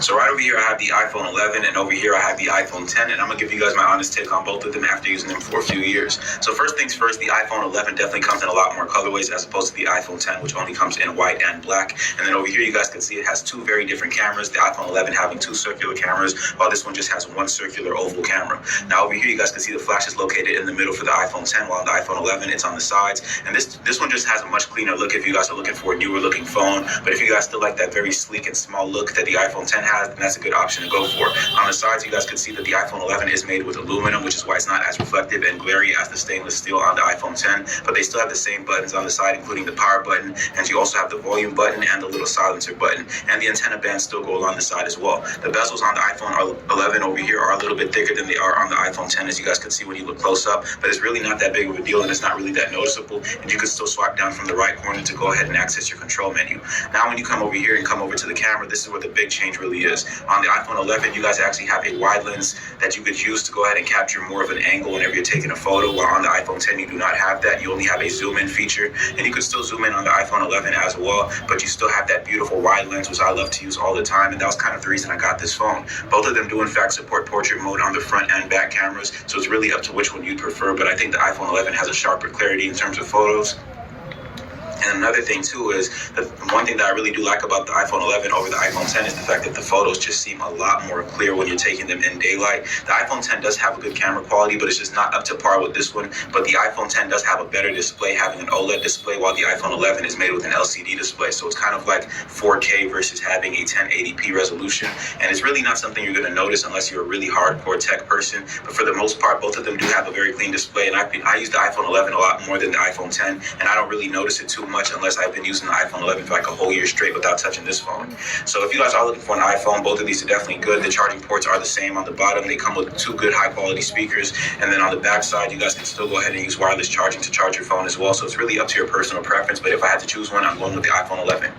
So right over here I have the iPhone 11, and over here I have the iPhone 10, and I'm gonna give you guys my honest take on both of them after using them for a few years. So first things first, the iPhone 11 definitely comes in a lot more colorways as opposed to the iPhone 10, which only comes in white and black. And then over here you guys can see it has two very different cameras, the iPhone 11 having two circular cameras, while this one just has one circular oval camera. Now over here you guys can see the flash is located in the middle for the iPhone 10, while on the iPhone 11 it's on the sides. And this one just has a much cleaner look if you guys are looking for a newer looking phone. But if you guys still like that very sleek and small look that the iPhone 10 has, then that's a good option to go for. On the sides, you guys can see that the iPhone 11 is made with aluminum, which is why it's not as reflective and glary as the stainless steel on the iPhone 10. But they still have the same buttons on the side, including the power button, and you also have the volume button and the little silencer button. And the antenna bands still go along the side as well. The bezels on the iPhone 11 over here are a little bit thicker than they are on the iPhone 10, as you guys can see when you look close up. But it's really not that big of a deal, and it's not really that noticeable. And you can still swipe down from the right corner to go ahead and access your control menu. Now, when you come over here and come over to the camera, this is where the big change really is. On the iPhone 11, you guys actually have a wide lens that you could use to go ahead and capture more of an angle whenever you're taking a photo, while on the iPhone 10, you do not have that. You only have a zoom in feature, and you can still zoom in on the iPhone 11 as well, but you still have that beautiful wide lens, which I love to use all the time, and that was kind of the reason I got this phone. Both of them do in fact support portrait mode on the front and back cameras, so it's really up to which one you'd prefer, but I think the iPhone 11 has a sharper clarity in terms of photos. And another thing too is the one thing that I really do like about the iPhone 11 over the iPhone 10 is the fact that the photos just seem a lot more clear when you're taking them in daylight. The iPhone 10 does have a good camera quality, but it's just not up to par with this one. But the iPhone 10 does have a better display, having an OLED display, while the iPhone 11 is made with an LCD display. So it's kind of like 4K versus having a 1080p resolution. And it's really not something you're going to notice unless you're a really hardcore tech person. But for the most part, both of them do have a very clean display. And I use the iPhone 11 a lot more than the iPhone 10, and I don't really notice it too much unless I've been using the iPhone 11 for like a whole year straight without touching this phone. So if you guys are looking for an iPhone, both of these are definitely good. The charging ports are the same on the bottom. They come with two good high quality speakers. And then on the back side, you guys can still go ahead and use wireless charging to charge your phone as well. So it's really up to your personal preference. But if I had to choose one, I'm going with the iPhone 11.